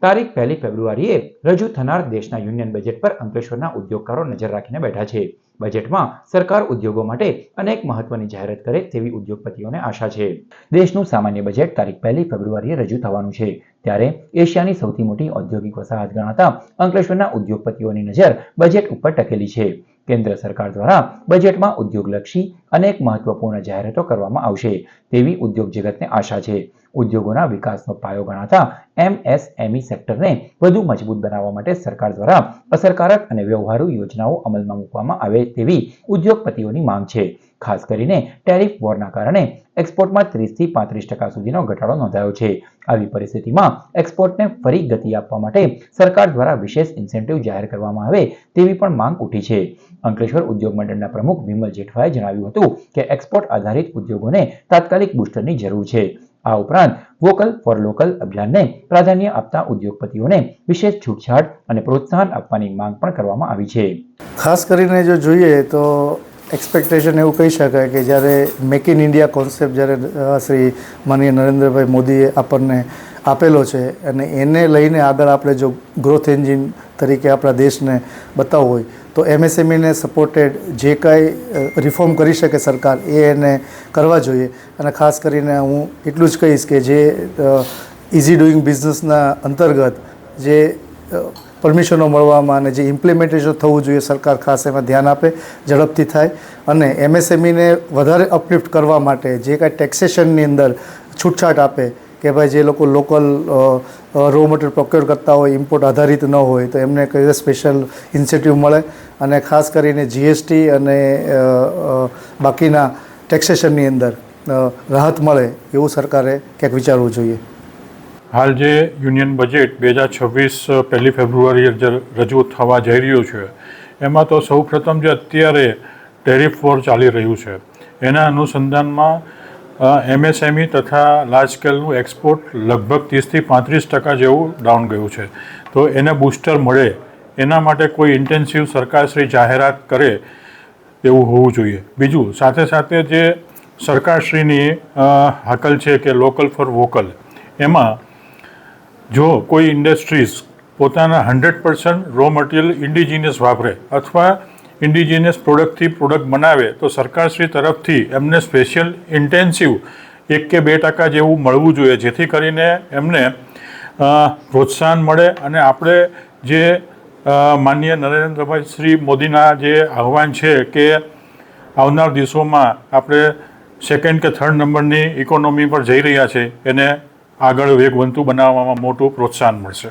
તારીખ 1 ફેબ્રુઆરીએ રજૂ થનાર દેશના યુનિયન બજેટ પર અંકલેશ્વરના ઉદ્યોગકારો નજર રાખીને બેઠા છે। બજેટમાં સરકાર ઉદ્યોગો માટે અનેક મહત્વની જાહેરાત કરે તેવી ઉદ્યોગપતિઓને આશા છે। દેશનું સામાન્ય બજેટ તારીખ 1 ફેબ્રુઆરીએ રજૂ થવાનું છે, ત્યારે એશિયાની સૌથી મોટી ઔદ્યોગિક વસાહત ગણાતા અંકલેશ્વરના ઉદ્યોગપતિઓની નજર બજેટ ઉપર ટકેલી છે। કેન્દ્ર સરકાર દ્વારા બજેટમાં ઉદ્યોગલક્ષી અનેક મહત્વપૂર્ણ જાહેરાતો કરવામાં આવશે તેવી ઉદ્યોગ જગતને આશા છે। ઉદ્યોગોના વિકાસનો પાયો ગણાતા એમએસએમઈ સેક્ટરને વધુ મજબૂત બનાવવા માટે સરકાર દ્વારા અસરકારક અને વ્યવહારુ યોજનાઓ અમલમાં મૂકવામાં આવે તેવી ઉદ્યોગપતિઓની માંગ છે। ખાસ કરીને ટેરિફ વોરના કારણે એક્સપોર્ટમાં 30 થી 35% સુધીનો ઘટાડો નોંધાયો છે। આવી પરિસ્થિતિમાં એક્સપોર્ટને ફરી ગતિ આપવા માટે સરકાર દ્વારા વિશેષ ઇન્સેન્ટિવ જાહેર કરવામાં આવે તેવી પણ માંગ ઉઠી છે। અંકલેશ્વર ઉદ્યોગ મંડળના પ્રમુખ વિમલ જેઠવાએ જણાવ્યું હતું કે એક્સપોર્ટ આધારિત ઉદ્યોગોને તાત્કાલિક બૂસ્ટરની જરૂર છે। આ ઉપરાંત વોકલ ફોર લોકલ અભિયાનને પ્રાધાન્ય આપતા ઉદ્યોગપતિઓને વિશેષ છૂટછાટ અને પ્રોત્સાહન આપવાની માંગ પણ કરવામાં આવી છે। ખાસ કરીને જો જોઈએ તો એક્સપેક્ટેશન એવું કહી શકાય કે જ્યારે મેક ઇન ઇન્ડિયા કોન્સેપ્ટ જ્યારે શ્રી માનનીય નરેન્દ્રભાઈ મોદીએ આપણને આપેલો છે અને એને લઈને આગળ આપણે જો ગ્રોથ એન્જિન તરીકે આપણા દેશને બતાવવું હોય તો એમએસએમઈને સપોર્ટેડ જે કાંઈ રિફોર્મ કરી શકે સરકાર એને કરવા જોઈએ। અને ખાસ કરીને હું એટલું જ કહીશ કે જે ઇઝી ડુઈંગ બિઝનેસના અંતર્ગત જે પરમિશનો મળવામાં અને જે ઇમ્પ્લિમેન્ટેશન થવું જોઈએ સરકાર ખાસ એમાં ધ્યાન આપે, ઝડપથી થાય અને એમએસએમઈને વધારે અપલિફ્ટ કરવા માટે જે કાંઈ ટેક્સેશનની અંદર છૂટછાટ આપે કે ભાઈ જે લોકો લોકલ રો મટીરિયલ પ્રોક્યોર કરતા હોય, ઇમ્પોર્ટ આધારિત ન હોય તો એમને કઈ સ્પેશિયલ ઇન્સેન્ટિવ મળે અને ખાસ કરીને જીએસટી અને બાકીના ટેક્સેશનની અંદર રાહત મળે એવું સરકારે ક્યાંક વિચારવું જોઈએ। હાલ જે યુનિયન બજેટ 2026 1 ફેબ્રુઆરીએ રજૂ થવા જઈ રહ્યું છે એમાં તો સૌપ્રથમ જે અત્યારે ટેરિફ વોર ચાલી રહ્યું છે એના અનુસંધાનમાં એમએસએમઈ તથા લાર્જ સ્કેલનું એક્સપોર્ટ લગભગ 30 થી 35% જેવું ડાઉન ગયું છે। તો એને બૂસ્ટર મળે એના માટે કોઈ ઇન્ટેન્સિવ સરકારશ્રી જાહેરાત કરે એવું હોવું જોઈએ। બીજું સાથે સાથે જે સરકારશ્રીની હાકલ છે કે લોકલ ફોર વોકલ, એમાં જો કોઈ ઇન્ડસ્ટ્રીઝ પોતાના 100% રો મટીરિયલ ઇન્ડિજિનિયસ વાપરે અથવા ઇન્ડિજિનિયસ પ્રોડક્ટથી પ્રોડક્ટ બનાવે તો સરકારશ્રી તરફથી એમને સ્પેશિયલ ઇન્ટેન્સિવ 1 કે 2% જેવું મળવું જોઈએ, જેથી કરીને એમને પ્રોત્સાહન મળે અને આપણે જે માનનીય નરેન્દ્રભાઈ શ્રી મોદીના જે આહ્વાન છે કે આવનાર દિવસોમાં આપણે 2nd કે 3rd નંબરની ઇકોનોમી પર જઈ રહ્યા છે એને આગળ વેગવંતુ બનાવવામાં મોટું પ્રોત્સાહન મળશે।